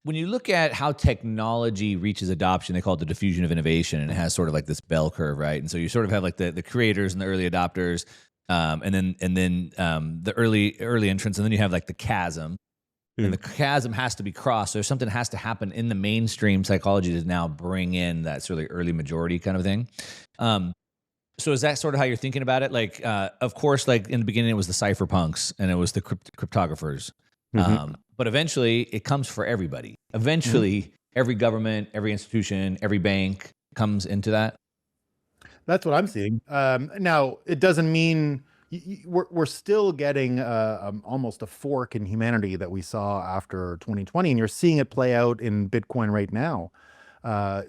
when you look at how technology reaches adoption, they call it the diffusion of innovation, and it has sort of like this bell curve, right? And so you sort of have like the creators and the early adopters, and then the early entrants, and then you have like the chasm, and the chasm has to be crossed. So something has to happen in the mainstream psychology to now bring in that sort of early majority kind of thing. So is that sort of how you're thinking about it? Like, of course, like in the beginning, it was the cypherpunks and it was the cryptographers. But eventually, it comes for everybody. Eventually, every government, every institution, every bank comes into that. That's what I'm seeing. Now, it doesn't mean we're still getting almost a fork in humanity that we saw after 2020, and you're seeing it play out in Bitcoin right now.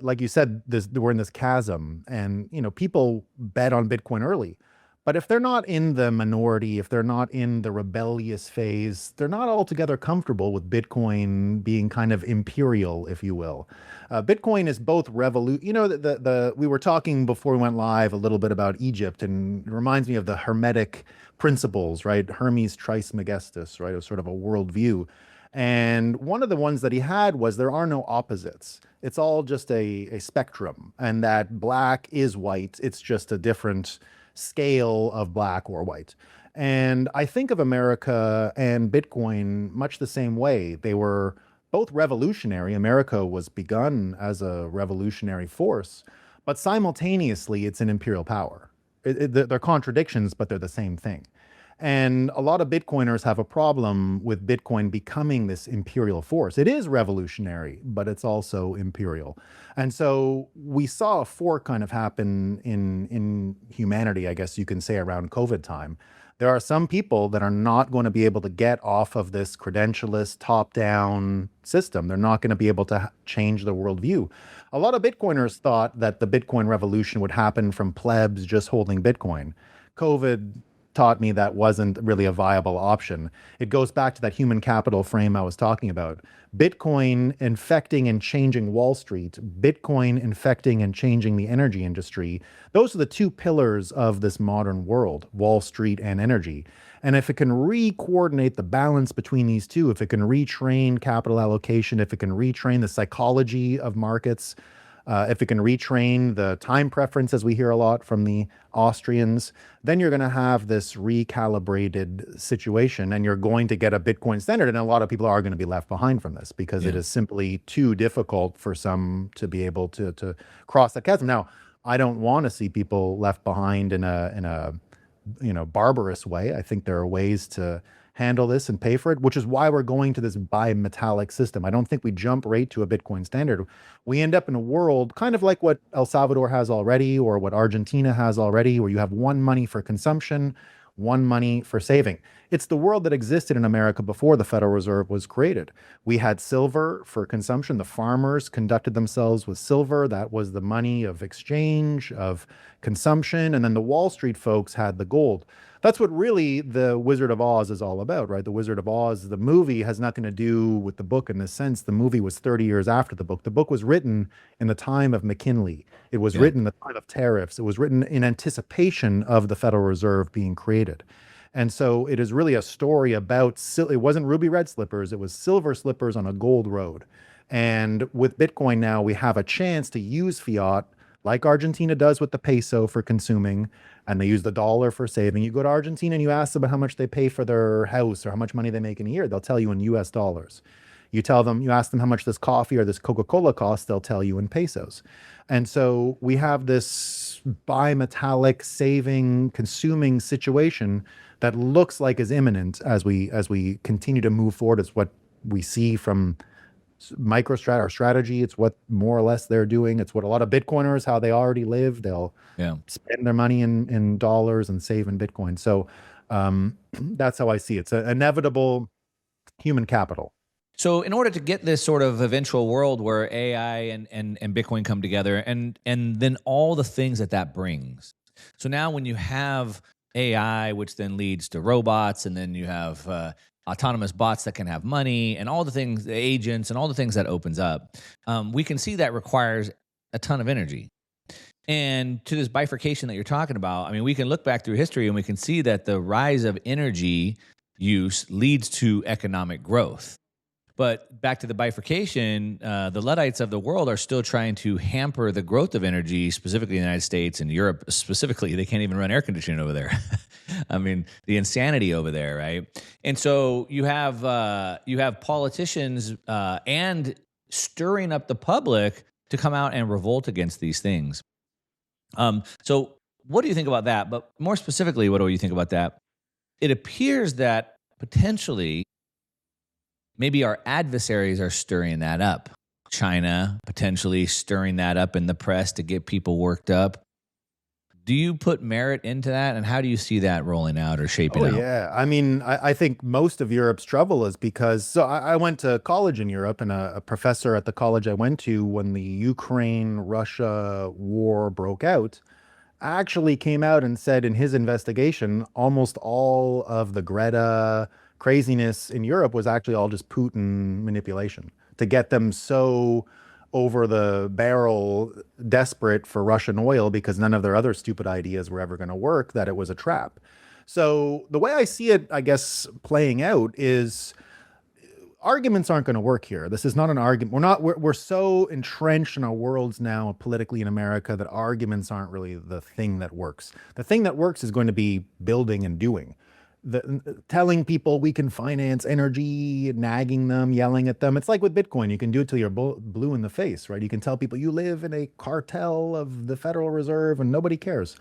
Like you said, we're in this chasm, and people bet on Bitcoin early. But if they're not in the minority, if they're not in the rebellious phase, they're not altogether comfortable with Bitcoin being kind of imperial, if you will. Bitcoin is both we were talking before we went live a little bit about Egypt, and it reminds me of the Hermetic principles, right? Hermes Trismegistus, right? It was sort of a worldview. And one of the ones that he had was there are no opposites. It's all just a spectrum, and that black is white. It's just a different scale of black or white. And I think of America and Bitcoin much the same way. They were both revolutionary. America was begun as a revolutionary force, but simultaneously it's an imperial power. They're contradictions, but they're the same thing. And a lot of Bitcoiners have a problem with Bitcoin becoming this imperial force. It is revolutionary, but it's also imperial. And so we saw a fork kind of happen in humanity, I guess you can say, around COVID time. There are some people that are not going to be able to get off of this credentialist top-down system. They're not going to be able to change the worldview. A lot of Bitcoiners thought that the Bitcoin revolution would happen from plebs just holding Bitcoin. COVID taught me that wasn't really a viable option. It goes back to that human capital frame I was talking about. Bitcoin infecting and changing Wall Street, Bitcoin infecting and changing the energy industry. Those are the two pillars of this modern world, Wall Street and energy. And if it can re-coordinate the balance between these two, if it can retrain capital allocation, if it can retrain the psychology of markets, if it can retrain the time preference, as we hear a lot from the Austrians, then you're going to have this recalibrated situation, and you're going to get a Bitcoin standard. And a lot of people are going to be left behind from this because it is simply too difficult for some to be able to cross that chasm. Now, I don't want to see people left behind in a barbarous way. I think there are ways to handle this and pay for it, which is why we're going to this bimetallic system. I don't think we jump right to a Bitcoin standard. We end up in a world kind of like what El Salvador has already, or what Argentina has already, where you have one money for consumption, one money for saving. It's the world that existed in America before the Federal Reserve was created. We had silver for consumption. The farmers conducted themselves with silver. That was the money of exchange, of consumption. And then the Wall Street folks had the gold. That's what really the Wizard of Oz is all about, right? The Wizard of Oz, the movie, has nothing to do with the book in this sense. The movie was 30 years after the book. The book was written in the time of McKinley. It was written in the time of tariffs. It was written in anticipation of the Federal Reserve being created. And so it is really a story about, it wasn't ruby red slippers, it was silver slippers on a gold road. And with Bitcoin now, we have a chance to use fiat like Argentina does with the peso for consuming, and they use the dollar for saving. You go to Argentina and you ask them how much they pay for their house or how much money they make in a year. They'll tell you in US dollars. You ask them how much this coffee or this Coca-Cola costs, they'll tell you in pesos. And so we have this bimetallic saving, consuming situation that looks like is imminent as we continue to move forward. It's what we see from MicroStrategy or strategy. It's what more or less they're doing. It's what a lot of Bitcoiners, how they already live. They'll spend their money in dollars and save in Bitcoin. So that's how I see it. It's an inevitable human capital. So in order to get this sort of eventual world where AI and Bitcoin come together, and then all the things that brings. So now when you have AI, which then leads to robots, and then you have autonomous bots that can have money, and all the things, the agents, and all the things that opens up, we can see that requires a ton of energy. And to this bifurcation that you're talking about, I mean, we can look back through history and we can see that the rise of energy use leads to economic growth. But back to the bifurcation, the Luddites of the world are still trying to hamper the growth of energy, specifically in the United States and Europe. Specifically, they can't even run air conditioning over there. I mean, the insanity over there, right? And so you have politicians and stirring up the public to come out and revolt against these things. So what do you think about that? But more specifically, what do you think about that? It appears that potentially maybe our adversaries are stirring that up. China potentially stirring that up in the press to get people worked up. Do you put merit into that? And how do you see that rolling out or shaping out? Yeah. I mean, I think most of Europe's trouble is because, so I went to college in Europe, and a professor at the college I went to when the Ukraine-Russia war broke out actually came out and said in his investigation, almost all of the Greta craziness in Europe was actually all just Putin manipulation to get them so over the barrel, desperate for Russian oil because none of their other stupid ideas were ever going to work, that it was a trap. So the way I see it, I guess, playing out is arguments aren't going to work here. This is not an argument. We're so entrenched in our worlds now politically in America that arguments aren't really the thing that works. The thing that works is going to be building and doing. Telling people we can finance energy, nagging them, yelling at them. It's like with Bitcoin. You can do it till you're blue in the face, right? You can tell people you live in a cartel of the Federal Reserve and nobody cares.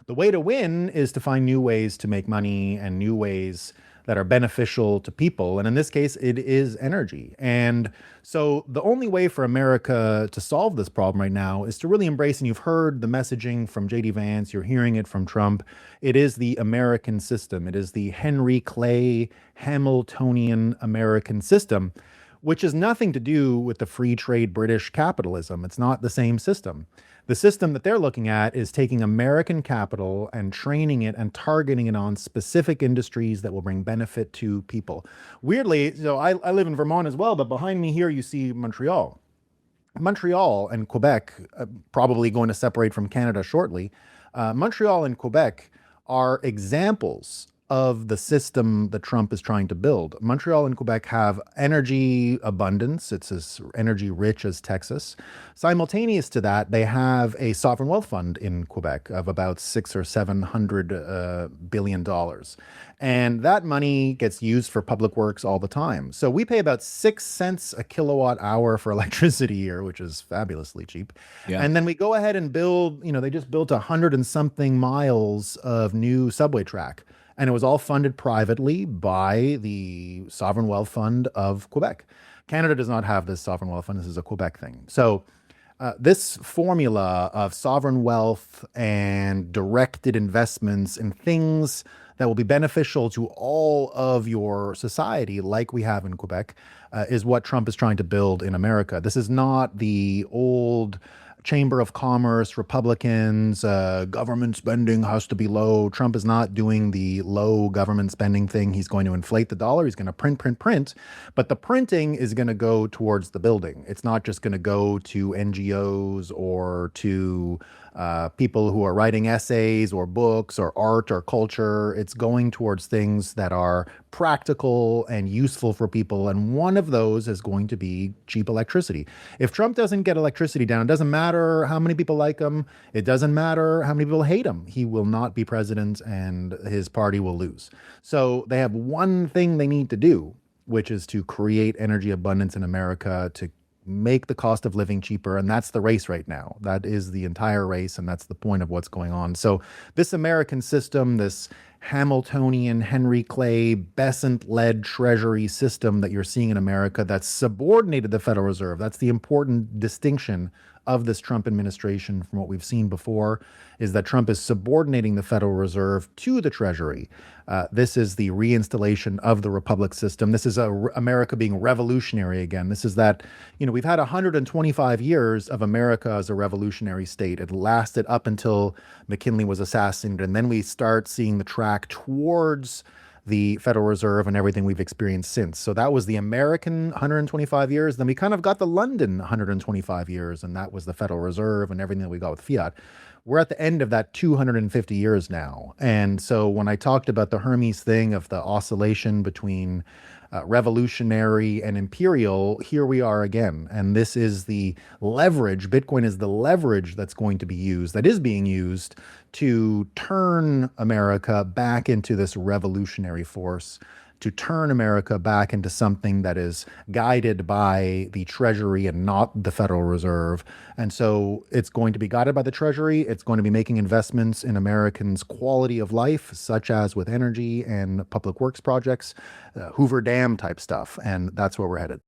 The way to win is to find new ways to make money and new ways that are beneficial to people. And in this case, it is energy. And so the only way for America to solve this problem right now is to really embrace, and you've heard the messaging from J.D. Vance, you're hearing it from Trump, it is the American system. It is the Henry Clay Hamiltonian American system, which has nothing to do with the free trade British capitalism. It's not the same system. The system that they're looking at is taking American capital and training it and targeting it on specific industries that will bring benefit to people. Weirdly, so I live in Vermont as well, but behind me here you see Montreal. Montreal and Quebec, probably going to separate from Canada shortly. Montreal and Quebec are examples of the system that Trump is trying to build. Montreal and Quebec have energy abundance. It's as energy rich as Texas. Simultaneous to that, they have a sovereign wealth fund in Quebec of about $600 or $700 billion. And that money gets used for public works all the time. So we pay about 6 cents a kilowatt hour for electricity here, which is fabulously cheap. Yeah. And then we go ahead and build, they just built 100 and something miles of new subway track. And it was all funded privately by the Sovereign Wealth Fund of Quebec. Canada does not have this Sovereign Wealth Fund. This is a Quebec thing. So this formula of sovereign wealth and directed investments in things that will be beneficial to all of your society, like we have in Quebec, is what Trump is trying to build in America. This is not the old Chamber of Commerce, Republicans, government spending has to be low. Trump is not doing the low government spending thing. He's going to inflate the dollar. He's going to print. But the printing is going to go towards the building. It's not just going to go to NGOs or to people who are writing essays or books or art or culture. It's going towards things that are practical and useful for people. And one of those is going to be cheap electricity. If Trump doesn't get electricity down, it doesn't matter how many people like him. It doesn't matter how many people hate him. He will not be president and his party will lose. So they have one thing they need to do, which is to create energy abundance in America, to make the cost of living cheaper. And that's the race right now. That is the entire race. And that's the point of what's going on. So this American system, this Hamiltonian, Henry Clay, Besant-led treasury system that you're seeing in America that's subordinated the Federal Reserve. That's the important distinction of this Trump administration from what we've seen before, is that Trump is subordinating the Federal Reserve to the Treasury. This is the reinstallation of the Republic system. This is America being revolutionary again. This is that, we've had 125 years of America as a revolutionary state. It lasted up until McKinley was assassinated, and then we start seeing the track towards the Federal Reserve and everything we've experienced since. So that was the American 125 years. Then we kind of got the London 125 years, and that was the Federal Reserve and everything that we got with fiat. We're at the end of that 250 years now. And so when I talked about the Hermes thing of the oscillation between revolutionary and imperial, here we are again. And this is the leverage. Bitcoin is the leverage that's going to be used, that is being used to turn America back into this revolutionary force, to turn America back into something that is guided by the Treasury and not the Federal Reserve. And so it's going to be guided by the Treasury. It's going to be making investments in Americans' quality of life, such as with energy and public works projects, Hoover Dam type stuff. And that's where we're headed.